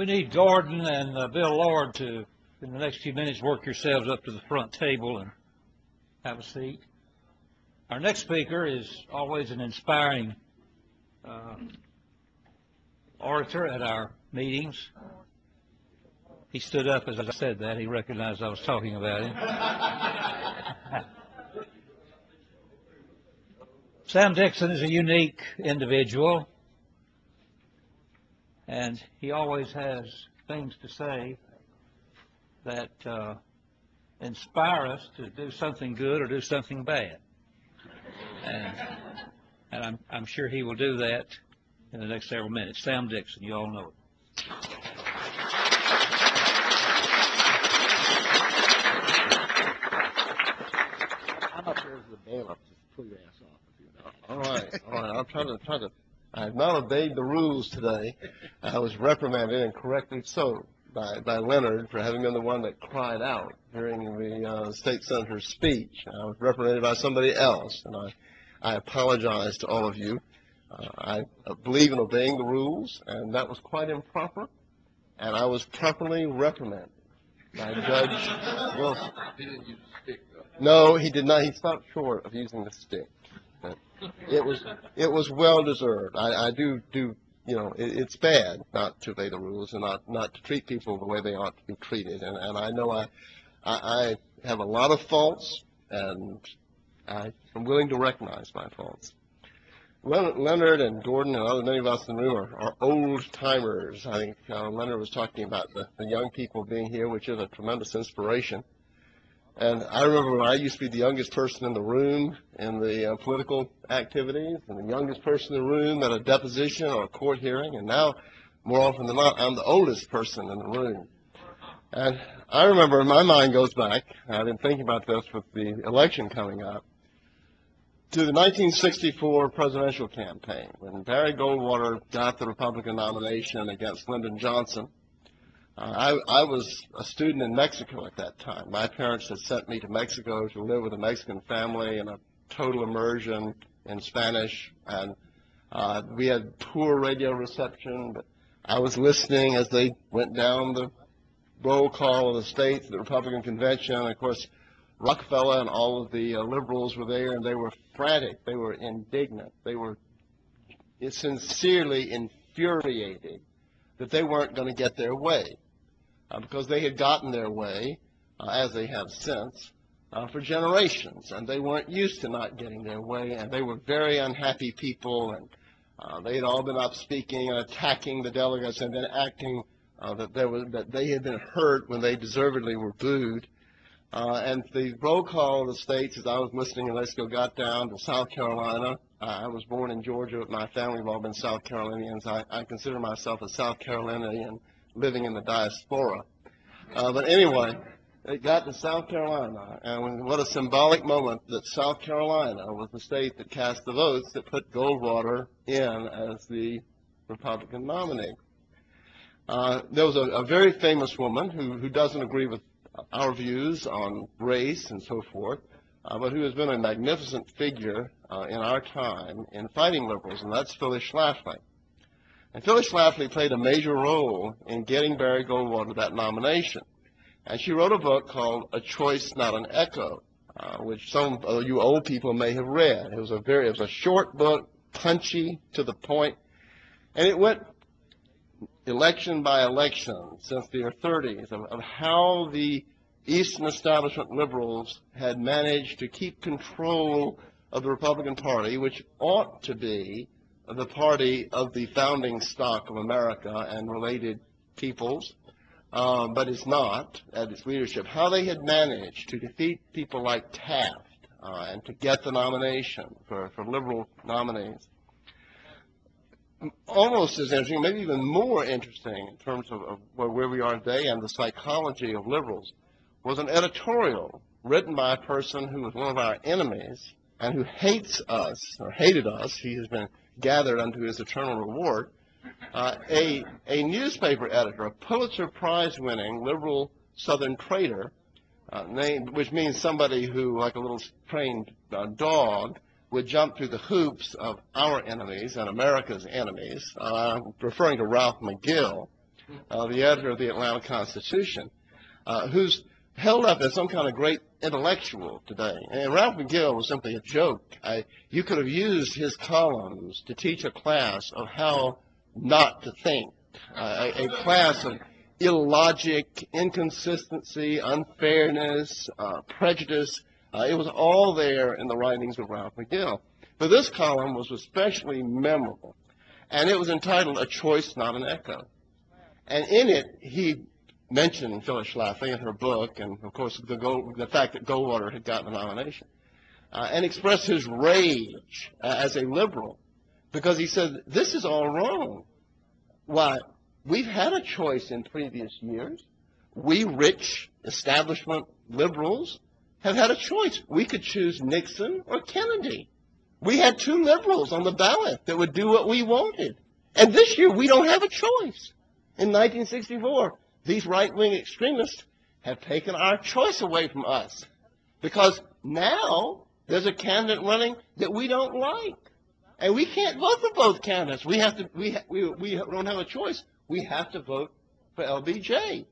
need Gordon and Bill Lord to, in the next few minutes, work yourselves up to the front table and have a seat. Our next speaker is always an inspiring orator at our meetings. He stood up as I said that. He recognized I was talking about him. Sam Dickson is a unique individual, and he always has things to say that inspire us to do something good or do something bad. And I'm sure he will do that in the next several minutes. Sam Dickson, you all know it. I'm up here as the bailiff. Just pull your ass off if you know. All right. I'm trying to. I have not obeyed the rules today. I was reprimanded, and correctly so, by Leonard for having been the one that cried out during the state senator's speech. I was reprimanded by somebody else, and I apologize to all of you. I believe in obeying the rules, and that was quite improper, and I was properly reprimanded by Judge Wilson. He didn't use a stick, though. No, he did not. He stopped short of using the stick. It was well deserved. I do you know, it's bad not to obey the rules and not to treat people the way they ought to be treated. And I know I have a lot of faults, and I'm willing to recognize my faults. Leonard and Gordon and many of us in the room are old timers. I think Leonard was talking about the young people being here, which is a tremendous inspiration. And I remember when I used to be the youngest person in the room in the political activities, and the youngest person in the room at a deposition or a court hearing, and now, more often than not, I'm the oldest person in the room. And I remember, my mind goes back, I've been thinking about this with the election coming up, to the 1964 presidential campaign, when Barry Goldwater got the Republican nomination against Lyndon Johnson. I was a student in Mexico at that time. My parents had sent me to Mexico to live with a Mexican family in a total immersion in Spanish, and we had poor radio reception, but I was listening as they went down the roll call of the state to the Republican convention. And of course, Rockefeller and all of the liberals were there, and they were frantic. They were indignant. They were sincerely infuriated that they weren't going to get their way. Because they had gotten their way, as they have since, for generations, and they weren't used to not getting their way, and they were very unhappy people, and they had all been up speaking and attacking the delegates, and then acting that they had been hurt when they deservedly were booed. And the roll call of the states, as I was listening in Mexico, got down to South Carolina. I was born in Georgia, but my family have all been South Carolinians. I consider myself a South Carolinian living in the diaspora. But anyway, it got to South Carolina, and what a symbolic moment that South Carolina was the state that cast the votes that put Goldwater in as the Republican nominee. There was a very famous woman who doesn't agree with our views on race and so forth, but who has been a magnificent figure in our time in fighting liberals, and that's Phyllis Schlafly. And Phyllis Schlafly played a major role in getting Barry Goldwater that nomination. And she wrote a book called A Choice, Not an Echo, which some of you old people may have read. It was a short book, punchy, to the point, and it went election by election since the 30s of how the Eastern establishment liberals had managed to keep control of the Republican Party, which ought to be the party of the founding stock of America and related peoples, but is not at its leadership. How they had managed to defeat people like Taft and to get the nomination for liberal nominees. Almost as interesting, maybe even more interesting in terms of where we are today and the psychology of liberals, was an editorial written by a person who was one of our enemies and who hates us, or hated us. He has been gathered unto his eternal reward. A newspaper editor, a Pulitzer Prize-winning liberal Southern trader, which means somebody who, like a little trained dog, would jump through the hoops of our enemies and America's enemies, referring to Ralph McGill. the editor of the Atlanta Constitution, who's held up as some kind of great intellectual today. And Ralph McGill was simply a joke. You could have used his columns to teach a class of how not to think, a class of illogic, inconsistency, unfairness, prejudice. It was all there in the writings of Ralph McGill. But this column was especially memorable, and it was entitled A Choice, Not an Echo. And in it, he mentioned Phyllis Schlafly in her book, and of course the fact that Goldwater had gotten the nomination, and expressed his rage as a liberal, because he said, this is all wrong. Why, we've had a choice in previous years. We rich establishment liberals have had a choice. We could choose Nixon or Kennedy. We had two liberals on the ballot that would do what we wanted. And this year, we don't have a choice. In 1964, these right-wing extremists have taken our choice away from us, because now there's a candidate running that we don't like. And we can't vote for both candidates. We don't have a choice. We have to vote for LBJ.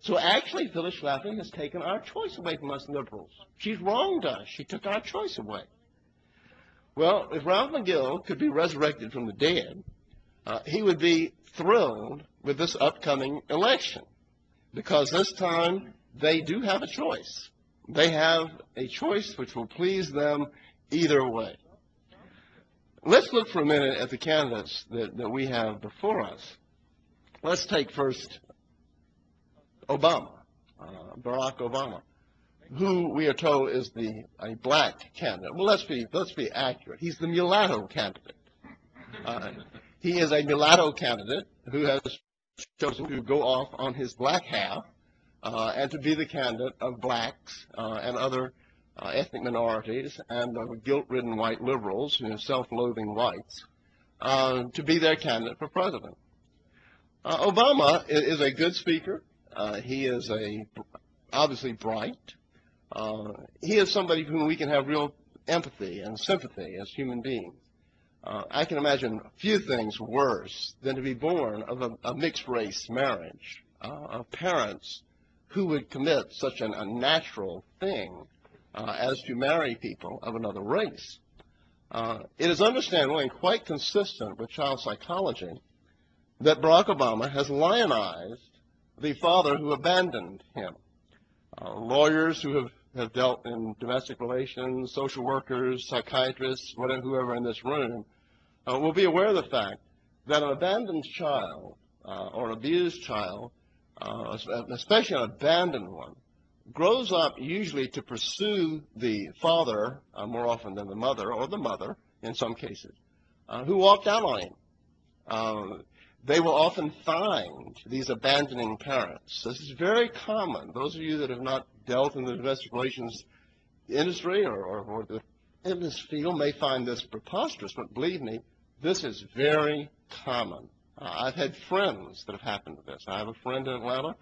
So actually, Phyllis Schlafly has taken our choice away from us liberals. She's wronged us. She took our choice away. Well, if Ralph McGill could be resurrected from the dead, he would be thrilled with this upcoming election, because this time they do have a choice. They have a choice which will please them either way. Let's look for a minute at the candidates that we have before us. Let's take first Obama, Barack Obama, who we are told is a black candidate. Well, let's be accurate. He's the mulatto candidate. He is a mulatto candidate who has chosen to go off on his black half and to be the candidate of blacks and other ethnic minorities and guilt-ridden white liberals, self-loathing whites, to be their candidate for president. Obama is a good speaker. He is obviously bright. He is somebody whom we can have real empathy and sympathy as human beings. I can imagine a few things worse than to be born of a mixed-race marriage, of parents who would commit such an unnatural thing as to marry people of another race. It is understandable and quite consistent with child psychology that Barack Obama has lionized the father who abandoned him. Lawyers who have dealt in domestic relations, social workers, psychiatrists, whoever in this room, will be aware of the fact that an abandoned child or an abused child, especially an abandoned one, grows up usually to pursue the father more often than the mother, or the mother in some cases, who walked out on him. They will often find these abandoning parents. This is very common. Those of you that have not dealt in the domestic relations industry or in this field may find this preposterous, but believe me, this is very common. I've had friends that have happened to this. I have a friend in Atlanta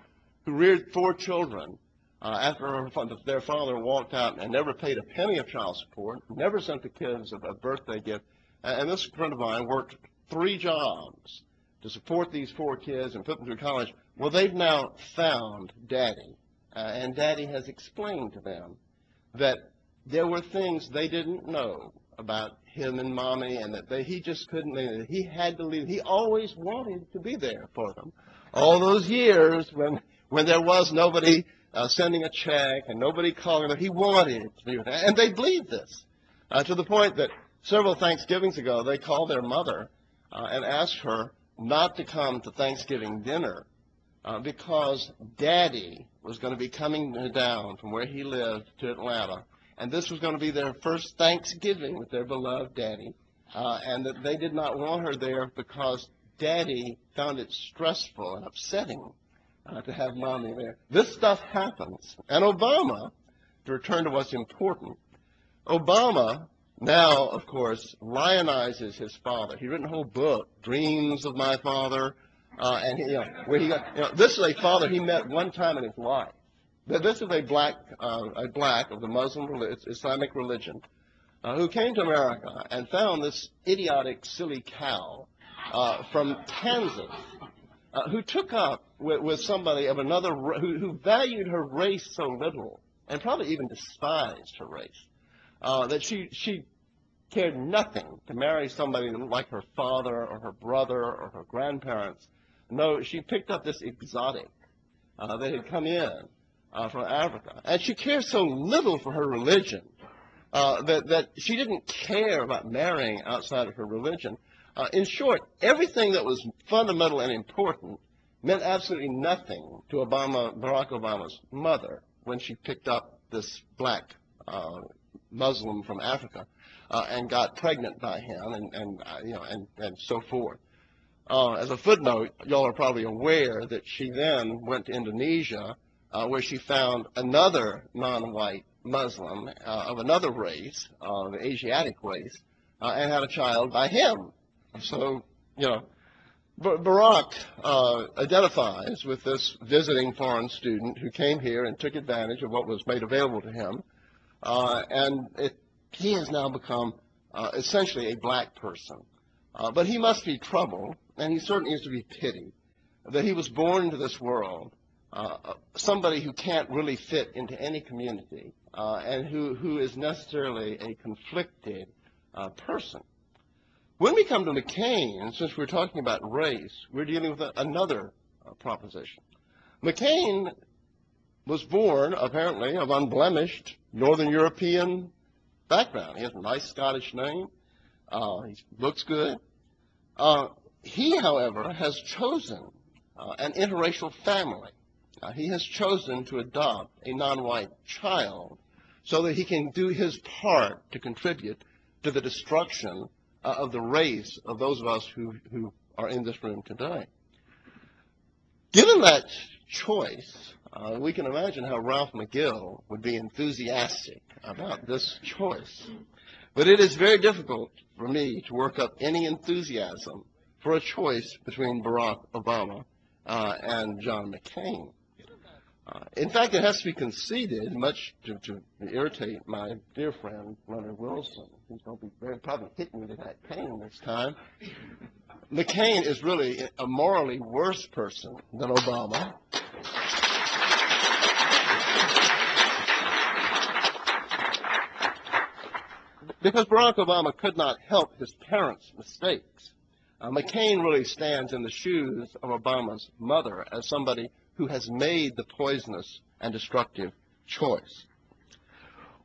who reared 4 children after their father walked out and never paid a penny of child support, never sent the kids a birthday gift. And this friend of mine worked 3 jobs to support these 4 kids and put them through college. Well, they've now found Daddy, and Daddy has explained to them that there were things they didn't know about him and Mommy, and that he just couldn't leave it. He had to leave. He always wanted to be there for them. All those years when there was nobody sending a check and nobody calling them, he wanted to be with them. And they believed this, to the point that several Thanksgivings ago, they called their mother and asked her not to come to Thanksgiving dinner because Daddy was going to be coming down from where he lived to Atlanta, and this was going to be their first Thanksgiving with their beloved Daddy, and that they did not want her there because Daddy found it stressful and upsetting to have Mommy there. This stuff happens. And Obama, to return to what's important, Obama now, of course, lionizes his father. He's written a whole book, Dreams of My Father, and this is a father he met one time in his life. This is a black of the Muslim Islamic religion who came to America and found this idiotic, silly cow from Kansas who took up with somebody of another, who valued her race so little, and probably even despised her race, that she cared nothing to marry somebody like her father or her brother or her grandparents. No, she picked up this exotic that had come in from Africa. And she cared so little for her religion that she didn't care about marrying outside of her religion. In short, everything that was fundamental and important meant absolutely nothing to Barack Obama's mother when she picked up this black Muslim from Africa and got pregnant by him and so forth. As a footnote, y'all are probably aware that she then went to Indonesia, where she found another non-white Muslim of another race, the Asiatic race, and had a child by him. So, Barack identifies with this visiting foreign student who came here and took advantage of what was made available to him, he has now become essentially a black person. But he must be troubled, and he certainly is to be pitied, that he was born into this world, somebody who can't really fit into any community, and who is necessarily a conflicted person. When we come to McCain, since we're talking about race, we're dealing with another proposition. McCain was born, apparently, of unblemished Northern European background. He has a nice Scottish name. He looks good. He, however, has chosen an interracial family. He has chosen to adopt a non-white child so that he can do his part to contribute to the destruction of the race of those of us who are in this room today. Given that choice, we can imagine how Ralph McGill would be enthusiastic about this choice. But it is very difficult for me to work up any enthusiasm for a choice between Barack Obama and John McCain. In fact, it has to be conceded, much to irritate my dear friend Leonard Wilson, who's going to be probably hitting me to that cane this time. McCain is really a morally worse person than Obama. Because Barack Obama could not help his parents' mistakes. McCain really stands in the shoes of Obama's mother as somebody who has made the poisonous and destructive choice.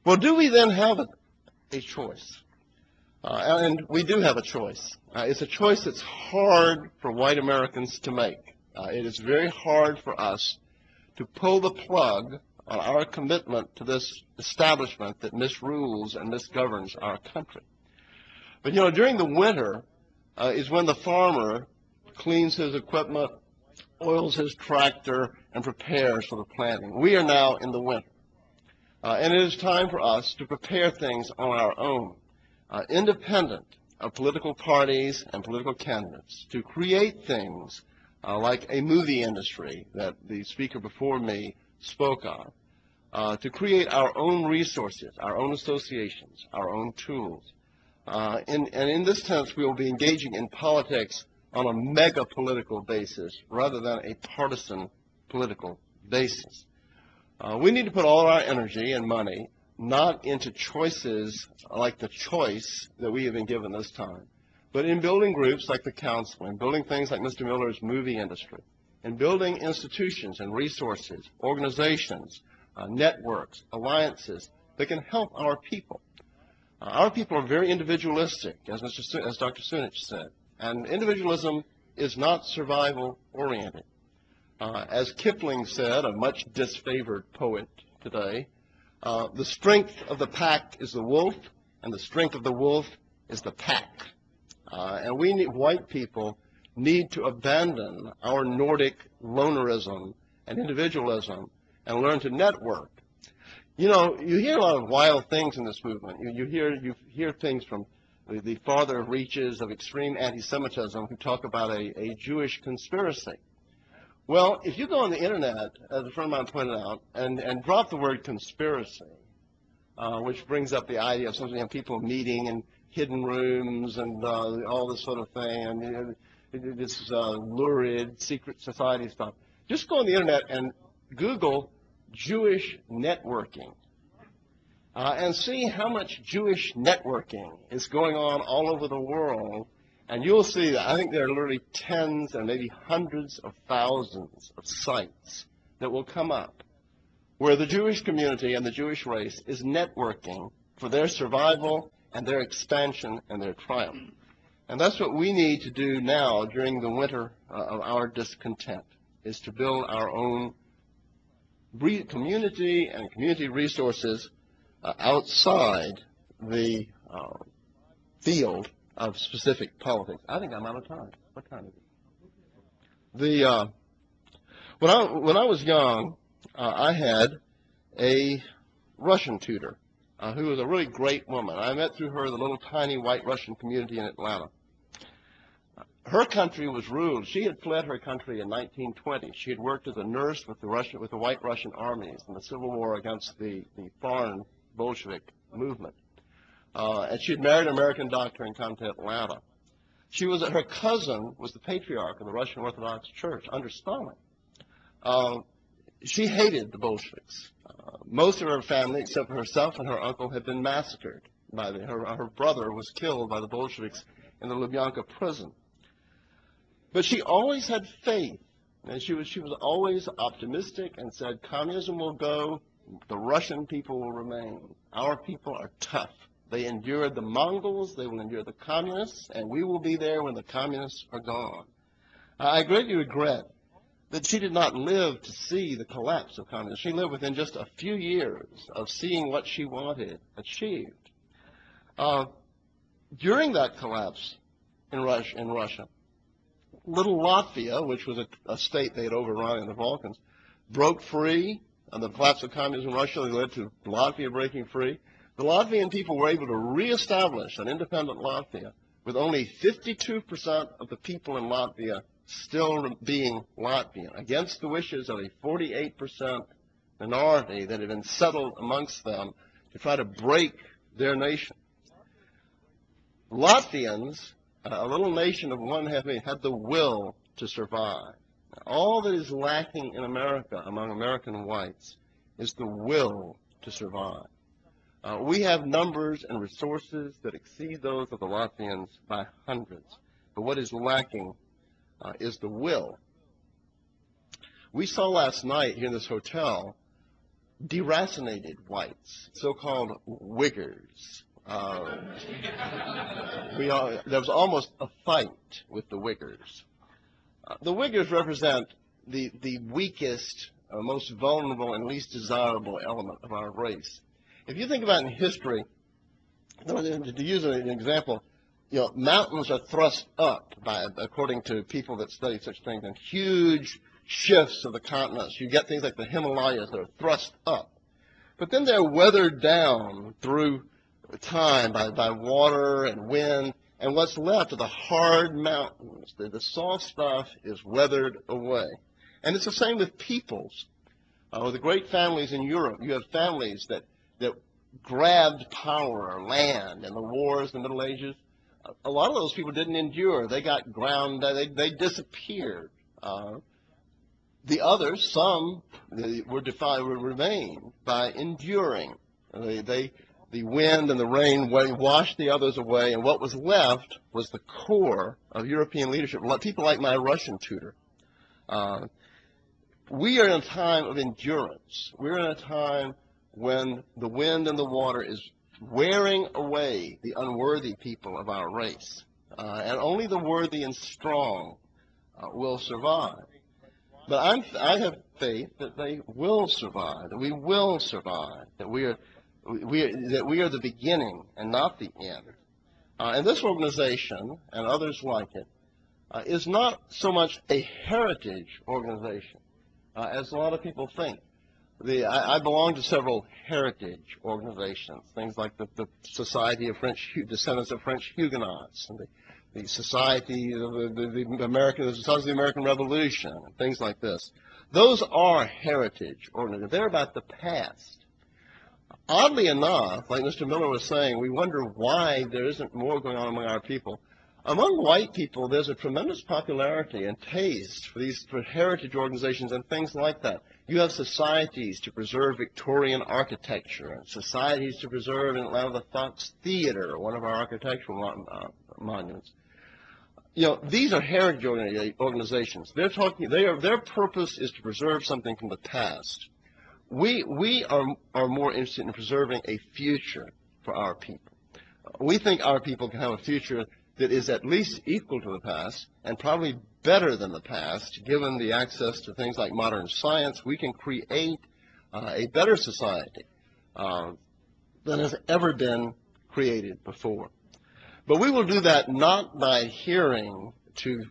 Well, do we then have a choice? And we do have a choice. It's a choice that's hard for white Americans to make. It is very hard for us to pull the plug on our commitment to this establishment that misrules and misgoverns our country. But, during the winter is when the farmer cleans his equipment, oils his tractor, and prepares for the planting. We are now in the winter. And it is time for us to prepare things on our own, independent of political parties and political candidates, to create things like a movie industry that the speaker before me spoke of, to create our own resources, our own associations, our own tools. And in this sense, we will be engaging in politics on a mega-political basis rather than a partisan political basis. We need to put all our energy and money not into choices like the choice that we have been given this time, but in building groups like the Council, and building things like Mr. Miller's movie industry, and building institutions and resources, organizations, networks, alliances that can help our people. Our people are very individualistic, as Dr. Sunich said, and individualism is not survival-oriented. As Kipling said, a much disfavored poet today, the strength of the pack is the wolf, and the strength of the wolf is the pack. And we white people need to abandon our Nordic lonerism and individualism and learn to network. You hear a lot of wild things in this movement. You hear things from the farther reaches of extreme anti-Semitism who talk about a Jewish conspiracy. Well, if you go on the internet, as a friend of mine pointed out, and drop the word conspiracy, which brings up the idea of something, people meeting in hidden rooms and all this sort of thing, and this lurid secret society stuff. Just go on the internet and Google Jewish networking. And see how much Jewish networking is going on all over the world, and you'll see that I think there are literally tens and maybe hundreds of thousands of sites that will come up where the Jewish community and the Jewish race is networking for their survival and their expansion and their triumph. And that's what we need to do now during the winter of our discontent, is to build our own community and community resources outside the field of specific politics. I think I'm out of time. What time is it? When I was young, I had a Russian tutor who was a really great woman. I met through her the little tiny white Russian community in Atlanta. Her country was ruled. She had fled her country in 1920. She had worked as a nurse with the white Russian armies in the Civil War against the foreign Bolshevik movement. And she had married an American doctor and come to Atlanta. Her cousin was the patriarch of the Russian Orthodox Church under Stalin. She hated the Bolsheviks. Most of her family, except for herself and her uncle, had been massacred. Her brother was killed by the Bolsheviks in the Lubyanka prison. But she always had faith, and she was always optimistic and said, communism will go, the Russian people will remain. Our people are tough. They endured the Mongols, they will endure the communists, and we will be there when the communists are gone. I greatly regret that she did not live to see the collapse of communism. She lived within just a few years of seeing what she wanted achieved. During that collapse in Russia, little Latvia, which was a state they had overrun in the Balkans, broke free. And the collapse of communism in Russia led to Latvia breaking free. The Latvian people were able to reestablish an independent Latvia with only 52% of the people in Latvia still being Latvian, against the wishes of a 48% minority that had been settled amongst them to try to break their nation. Latvians, a little nation of 1.5 million, had the will to survive. All that is lacking in America among American whites is the will to survive. We have numbers and resources that exceed those of the Latvians by hundreds. But what is lacking is the will. We saw last night here in this hotel deracinated whites, so-called Wiggers. There was almost a fight with the Wiggers. The Wiggers represent the weakest, most vulnerable, and least desirable element of our race. If you think about in history, to use an example, mountains are thrust up according to people that study such things, and huge shifts of the continents. You get things like the Himalayas that are thrust up. But then they're weathered down through time by water and wind. And what's left are the hard mountains. The soft stuff is weathered away. And it's the same with peoples. The great families in Europe, you have families that grabbed power or land in the wars in the Middle Ages. A lot of those people didn't endure. They got ground, they disappeared. The others, some were remained by enduring. The wind and the rain washed the others away, and what was left was the core of European leadership, people like my Russian tutor. We are in a time of endurance. We're in a time when the wind and the water is wearing away the unworthy people of our race. And only the worthy and strong will survive. But I have faith that they will survive, that we will survive, that we are the beginning and not the end. And this organization and others like it is not so much a heritage organization as a lot of people think. I belong to several heritage organizations, things like the Society of Descendants of French Huguenots, and the Society of the American Revolution, and things like this. Those are heritage organizations. They're about the past. Oddly enough, like Mr. Miller was saying, we wonder why there isn't more going on among our people. Among white people, there's a tremendous popularity and taste for heritage organizations and things like that. You have societies to preserve Victorian architecture, and societies to preserve in Atlanta the Fox Theater, one of our architectural monuments. You know, these are heritage organizations. Their purpose is to preserve something from the past. We are more interested in preserving a future for our people. We think our people can have a future that is at least equal to the past and probably better than the past. Given the access to things like modern science, we can create a better society than has ever been created before. But we will do that not by adhering to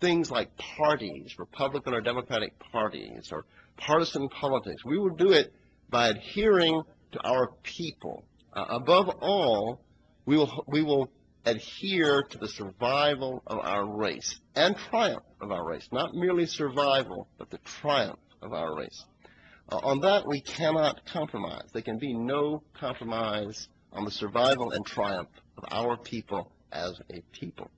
things like parties, Republican or Democratic parties, or partisan politics. We will do it by adhering to our people. Above all, we will adhere to the survival of our race and triumph of our race. Not merely survival, but the triumph of our race. On that, we cannot compromise. There can be no compromise on the survival and triumph of our people as a people.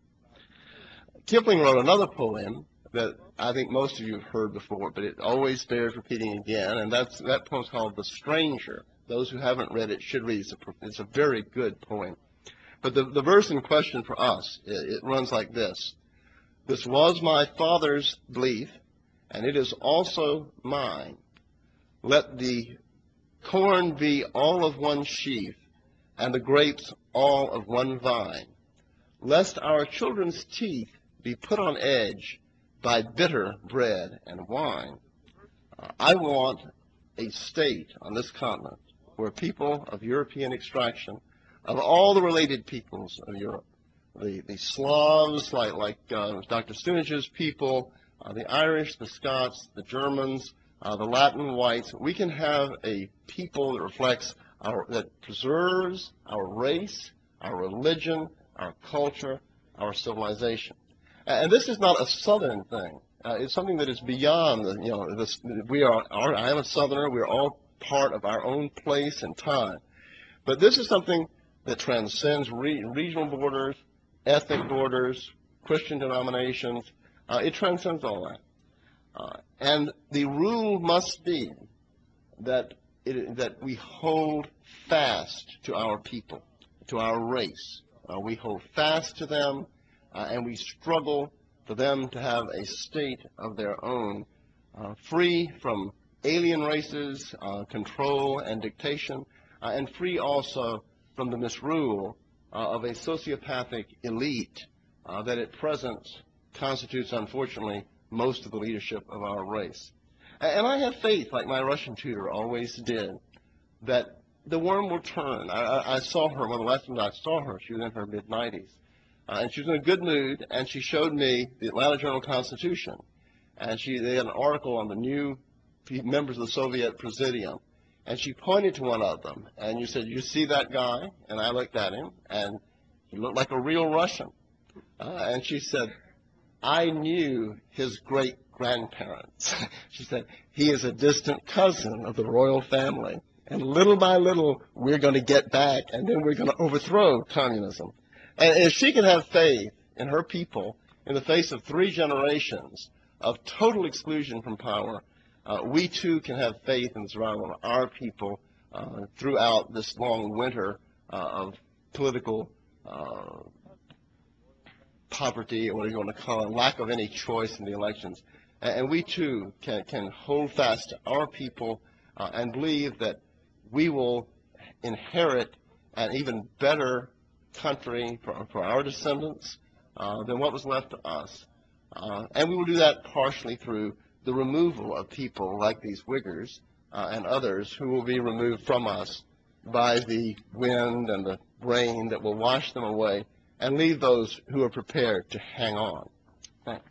Kipling wrote another poem that I think most of you have heard before, but it always bears repeating again, and that poem's called The Stranger. Those who haven't read it should read it. It's a very good poem. But the verse in question for us, it runs like this. This was my father's belief, and it is also mine. Let the corn be all of one sheaf, and the grapes all of one vine, lest our children's teeth be put on edge by bitter bread and wine. I want a state on this continent where people of European extraction, of all the related peoples of Europe, the Slavs, like Dr. Stoonage's people, the Irish, the Scots, the Germans, the Latin whites, we can have a people that reflects that preserves our race, our religion, our culture, our civilization. And this is not a Southern thing. It's something that is beyond, I am a Southerner. We're all part of our own place and time. But this is something that transcends regional borders, ethnic borders, Christian denominations. It transcends all that. And the rule must be that we hold fast to our people, to our race. We hold fast to them, and we struggle for them to have a state of their own, free from alien races, control and dictation, and free also from the misrule of a sociopathic elite that at present constitutes, unfortunately, most of the leadership of our race. And I have faith, like my Russian tutor always did, that the worm will turn. I saw her, one of the last times I saw her, she was in her mid-90s. And she was in a good mood, and she showed me the Atlanta Journal-Constitution. And they had an article on the new members of the Soviet Presidium. And she pointed to one of them, and you said, "You see that guy?" And I looked at him, and he looked like a real Russian. And she said, "I knew his great-grandparents." She said, "He is a distant cousin of the royal family. And little by little, we're going to get back, and then we're going to overthrow communism." And if she can have faith in her people in the face of 3 generations of total exclusion from power, we too can have faith in the survival of our people throughout this long winter of political poverty, or whatever you want to call it, lack of any choice in the elections. And we too can hold fast to our people and believe that we will inherit an even better country for our descendants than what was left to us. And we will do that partially through the removal of people like these Wiggers and others who will be removed from us by the wind and the rain that will wash them away and leave those who are prepared to hang on. Thanks.